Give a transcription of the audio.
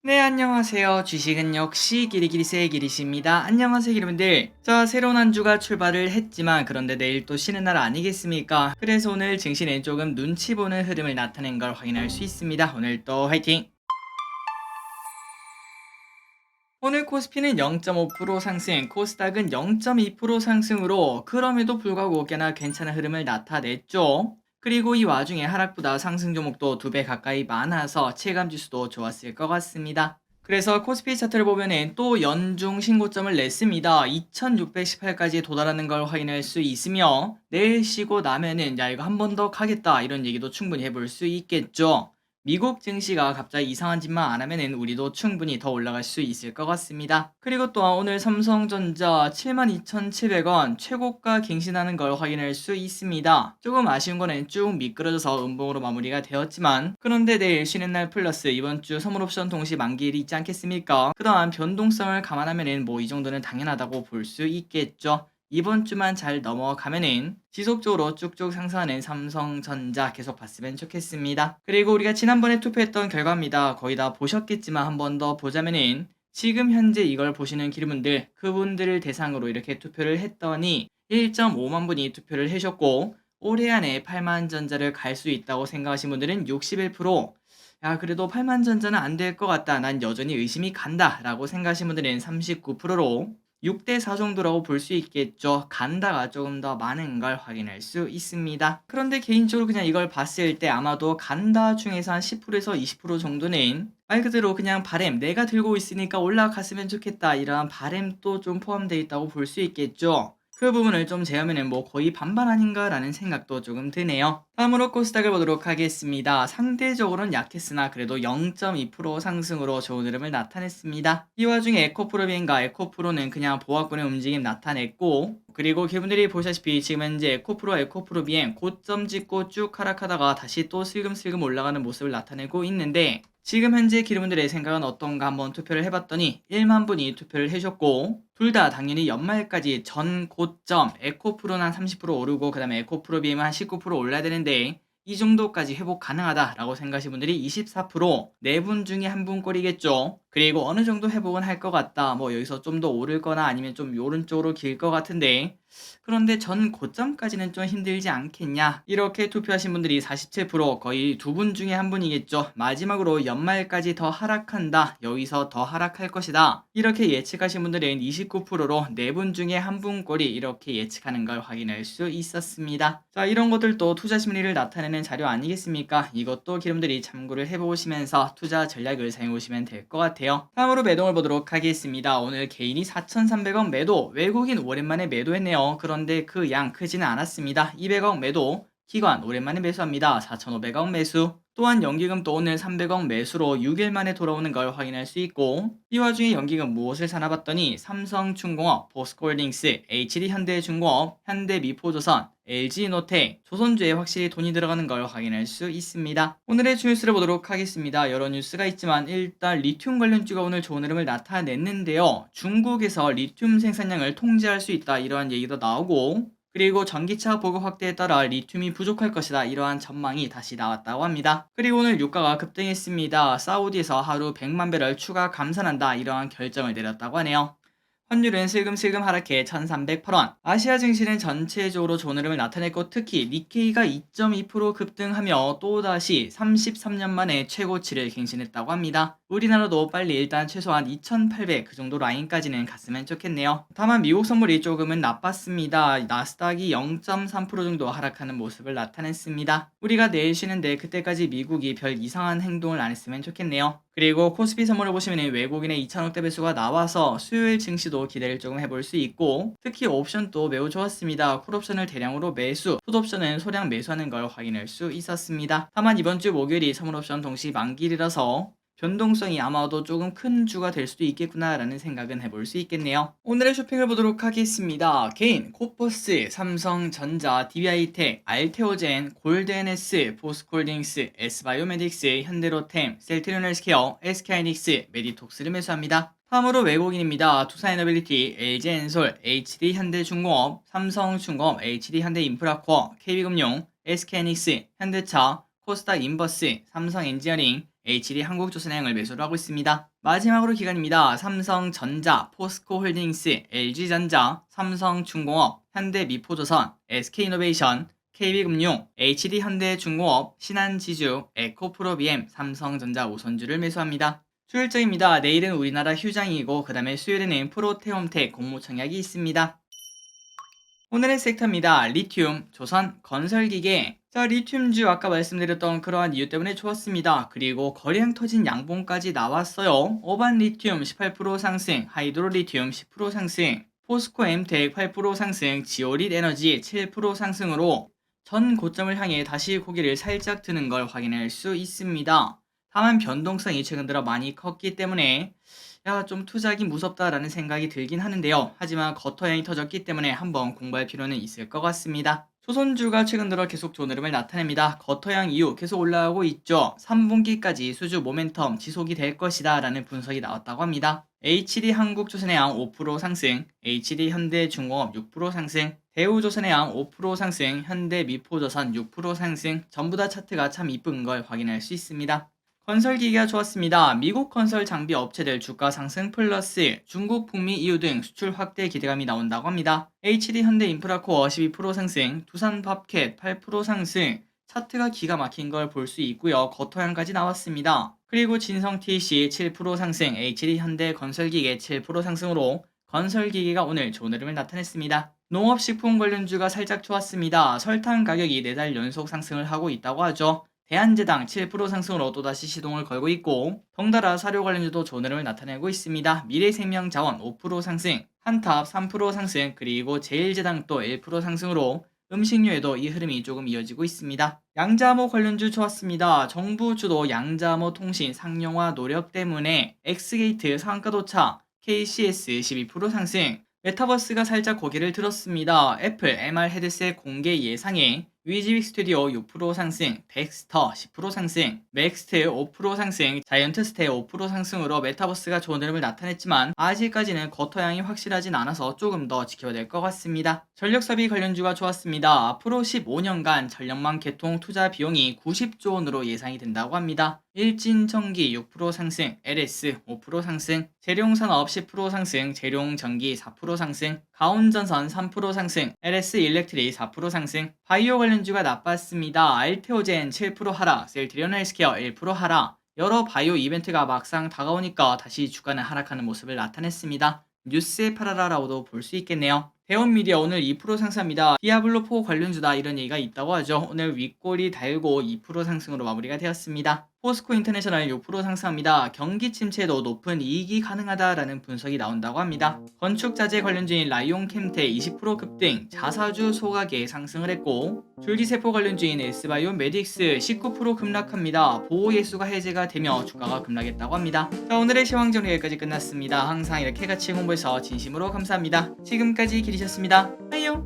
네, 안녕하세요. 주식은 역시 기리기리세의 기리시입니다. 안녕하세요, 여러분들. 자, 새로운 한 주가 출발을 했지만 그런데 내일 또 쉬는 날 아니겠습니까? 그래서 오늘 증시는 조금 눈치 보는 흐름을 나타낸 걸 확인할 수 있습니다. 오늘 또 화이팅! 오늘 코스피는 0.5% 상승, 코스닥은 0.2% 상승으로 그럼에도 불구하고 꽤나 괜찮은 흐름을 나타냈죠. 그리고 이 와중에 하락보다 상승 종목도 2배 가까이 많아서 체감 지수도 좋았을 것 같습니다. 그래서 코스피 차트를 보면은 또 연중 신고점을 냈습니다. 2618까지 도달하는 걸 확인할 수 있으며 내일 쉬고 나면은 야 이거 한 번 더 가겠다 이런 얘기도 충분히 해볼 수 있겠죠. 미국 증시가 갑자기 이상한 짓만 안 하면은 우리도 충분히 더 올라갈 수 있을 것 같습니다. 그리고 또한 오늘 삼성전자 72,700원 최고가 갱신하는 걸 확인할 수 있습니다. 조금 아쉬운 거는 쭉 미끄러져서 음봉으로 마무리가 되었지만 그런데 내일 쉬는 날 플러스 이번 주 선물옵션 동시 만기일이 있지 않겠습니까? 그동안 변동성을 감안하면은 뭐 이 정도는 당연하다고 볼 수 있겠죠. 이번 주만 잘 넘어가면은 지속적으로 쭉쭉 상승하는 삼성전자 계속 봤으면 좋겠습니다. 그리고 우리가 지난번에 투표했던 결과입니다. 거의 다 보셨겠지만 한 번 더 보자면은 지금 현재 이걸 보시는 기르분들 그분들을 대상으로 이렇게 투표를 했더니 1.5만 분이 투표를 해주셨고 올해 안에 8만 전자를 갈 수 있다고 생각하신 분들은 61%, 야 그래도 8만 전자는 안 될 것 같다, 난 여전히 의심이 간다 라고 생각하신 분들은 39%로 6대 4 정도라고 볼 수 있겠죠. 간다가 조금 더 많은 걸 확인할 수 있습니다. 그런데 개인적으로 그냥 이걸 봤을 때 아마도 간다 중에서 한 10%에서 20% 정도는 말 그대로 그냥 바램, 내가 들고 있으니까 올라갔으면 좋겠다 이러한 바램도 좀 포함되어 있다고 볼 수 있겠죠. 그 부분을 좀 제하면은 뭐 거의 반반 아닌가라는 생각도 조금 드네요. 다음으로 코스닥을 보도록 하겠습니다. 상대적으로는 약했으나 그래도 0.2% 상승으로 좋은 흐름을 나타냈습니다. 이 와중에 에코프로비엔과 에코프로는 그냥 보합권의 움직임 나타냈고, 그리고 기분들이 보시다시피 지금 현재 에코프로비엔 고점 찍고 쭉 하락하다가 다시 또 슬금슬금 올라가는 모습을 나타내고 있는데, 지금 현재 기르분들의 생각은 어떤가 한번 투표를 해봤더니 1만 분이 투표를 해줬고, 둘 다 당연히 연말까지 전 고점 에코프로는 한 30% 오르고 그 다음에 에코프로비엠은 한 19% 올라야 되는데 이 정도까지 회복 가능하다라고 생각하시는 분들이 24%, 4분 중에 한 분 꼴이겠죠. 그리고 어느 정도 회복은 할 것 같다, 뭐 여기서 좀 더 오를 거나 아니면 좀 오른쪽으로 길 것 같은데 그런데 전 고점까지는 좀 힘들지 않겠냐, 이렇게 투표하신 분들이 47%, 거의 2분 중에 한 분이겠죠. 마지막으로 연말까지 더 하락한다, 여기서 더 하락할 것이다 이렇게 예측하신 분들은 29%로 4분 중에 한 분꼴이 이렇게 예측하는 걸 확인할 수 있었습니다. 자, 이런 것들도 투자 심리를 나타내는 자료 아니겠습니까? 이것도 기름들이 참고를 해보시면서 투자 전략을 사용해 보시면 될 것 같아요. 다음으로 매동을 보도록 하겠습니다. 오늘 개인이 4,300원 매도, 외국인 오랜만에 매도했네요. 그런데 그 양 크지는 않았습니다. 200억 매도, 기관 오랜만에 매수합니다. 4,500억 매수. 또한 연기금도 오늘 300억 매수로 6일 만에 돌아오는 걸 확인할 수 있고, 이 와중에 연기금 무엇을 사나 봤더니 삼성중공업, 포스코홀딩스, HD현대중공업, 현대미포조선, LG노텍, 조선주에 확실히 돈이 들어가는 걸 확인할 수 있습니다. 오늘의 주뉴스를 보도록 하겠습니다. 여러 뉴스가 있지만 일단 리튬 관련주가 오늘 좋은 흐름을 나타냈는데요. 중국에서 리튬 생산량을 통제할 수 있다 이러한 얘기도 나오고, 그리고 전기차 보급 확대에 따라 리튬이 부족할 것이다 이러한 전망이 다시 나왔다고 합니다. 그리고 오늘 유가가 급등했습니다. 사우디에서 하루 100만 배럴 추가 감산한다 이러한 결정을 내렸다고 하네요. 환율은 슬금슬금 하락해 1,308원. 아시아 증시는 전체적으로 좋은 흐름을 나타냈고 특히 니케이가 2.2% 급등하며 또다시 33년 만에 최고치를 갱신했다고 합니다. 우리나라도 빨리 일단 최소한 2,800 그 정도 라인까지는 갔으면 좋겠네요. 다만 미국 선물이 조금은 나빴습니다. 나스닥이 0.3% 정도 하락하는 모습을 나타냈습니다. 우리가 내일 쉬는데 그때까지 미국이 별 이상한 행동을 안 했으면 좋겠네요. 그리고 코스피 선물을 보시면 외국인의 2,000억대 배수가 나와서 수요일 증시도 기대를 조금 해볼 수 있고, 특히 옵션도 매우 좋았습니다. 콜옵션을 대량으로 매수, 풋옵션은 소량 매수하는 걸 확인할 수 있었습니다. 다만 이번 주 목요일이 선물옵션 동시 만기일이라서 변동성이 아마도 조금 큰 주가 될 수도 있겠구나 라는 생각은 해볼 수 있겠네요. 오늘의 쇼핑을 보도록 하겠습니다. 개인, 코퍼스, 삼성전자, DB하이텍, 알테오젠, 골드NS, 포스코홀딩스, S바이오메딕스, 현대로템, 셀트리온헬스케어, SK하이닉스, 메디톡스를 매수합니다. 다음으로 외국인입니다. 투자에너빌리티, LG엔솔, HD현대중공업, 삼성중공업, HD현대인프라코어, KB금융, SK하이닉스, 현대차, 코스닥 인버스, 삼성엔지니어링, HD 한국조선해양을 매수를 하고 있습니다. 마지막으로 기관입니다. 삼성전자, 포스코홀딩스, LG전자, 삼성중공업, 현대미포조선, SK이노베이션, KB금융, HD현대중공업, 신한지주, 에코프로비엠, 삼성전자 우선주를 매수합니다. 수요일장입니다. 내일은 우리나라 휴장이고 그 다음에 수요일에는 프로테움텍 공모청약이 있습니다. 오늘의 섹터입니다. 리튬, 조선, 건설기계. 자, 리튬주 아까 말씀드렸던 그러한 이유 때문에 좋았습니다. 그리고 거래량 터진 양봉까지 나왔어요. 오반 리튬 18% 상승, 하이드로 리튬 10% 상승, 포스코 엠텍 8% 상승, 지오릿 에너지 7% 상승으로 전 고점을 향해 다시 고개를 살짝 드는 걸 확인할 수 있습니다. 다만 변동성이 최근 들어 많이 컸기 때문에 좀 투자하기 무섭다라는 생각이 들긴 하는데요. 하지만 겉터양이 터졌기 때문에 한번 공부할 필요는 있을 것 같습니다. 조선주가 최근 들어 계속 좋은 흐름을 나타냅니다. 겉터양 이후 계속 올라오고 있죠. 3분기까지 수주 모멘텀 지속이 될 것이다 라는 분석이 나왔다고 합니다. HD 한국조선해양 5% 상승, HD 현대중공업 6% 상승, 대우조선해양 5% 상승, 현대미포조선 6% 상승, 전부 다 차트가 참 이쁜 걸 확인할 수 있습니다. 건설기계가 좋았습니다. 미국 건설 장비 업체들 주가 상승 플러스 중국, 북미, EU 등 수출 확대 기대감이 나온다고 합니다. HD 현대인프라코어 12% 상승, 두산밥켓 8% 상승, 차트가 기가 막힌 걸 볼 수 있고요. 겉토양까지 나왔습니다. 그리고 진성TC 7% 상승, HD 현대건설기계 7% 상승으로 건설기계가 오늘 좋은 흐름을 나타냈습니다. 농업식품 관련주가 살짝 좋았습니다. 설탕 가격이 4달 연속 상승을 하고 있다고 하죠. 대한제당 7% 상승으로 또다시 시동을 걸고 있고 덩달아 사료 관련주도 좋은 흐름을 나타내고 있습니다. 미래생명자원 5% 상승, 한탑 3% 상승, 그리고 제일제당 또 1% 상승으로 음식료에도 이 흐름이 조금 이어지고 있습니다. 양자모 관련주 좋았습니다. 정부주도 양자모 통신 상용화 노력 때문에 엑스게이트 상한가 도착, KCS 12% 상승, 메타버스가 살짝 고개를 들었습니다. 애플 MR 헤드셋 공개 예상에 위즈윅 스튜디오 6% 상승, 덱스터 10% 상승, 맥스트 5% 상승, 자이언트스테 5% 상승으로 메타버스가 좋은 흐름을 나타냈지만 아직까지는 겉터양이 확실하진 않아서 조금 더 지켜야 될 것 같습니다. 전력사비 관련주가 좋았습니다. 앞으로 15년간 전력망 개통 투자 비용이 90조 원으로 예상이 된다고 합니다. 일진전기 6% 상승, LS 5% 상승, 재룡산업 10% 상승, 재룡전기 4% 상승, 가온전선 3% 상승, LS 일렉트릭 4% 상승, 바이오 관련주가 나빴습니다. 알테오젠 7% 하락, 셀트리온 헬스케어 1% 하락. 여러 바이오 이벤트가 막상 다가오니까 다시 주가는 하락하는 모습을 나타냈습니다. 뉴스에 팔아라라고도 볼 수 있겠네요. 대원미디어 오늘 2% 상승합니다. 디아블로4 관련주다 이런 얘기가 있다고 하죠. 오늘 윗꼬리 달고 2% 상승으로 마무리가 되었습니다. 포스코 인터내셔널 6% 상승합니다. 경기 침체에도 높은 이익이 가능하다라는 분석이 나온다고 합니다. 건축자재 관련주인 라이온캠테 20% 급등, 자사주 소가게 상승을 했고 줄기세포 관련주인 S바이오 메딕스 19% 급락합니다. 보호예수가 해제가 되며 주가가 급락했다고 합니다. 자, 오늘의 시황정리 여기까지 끝났습니다. 항상 이렇게 같이 공부해서 진심으로 감사합니다. 지금까지 길이셨습니다. 안녕.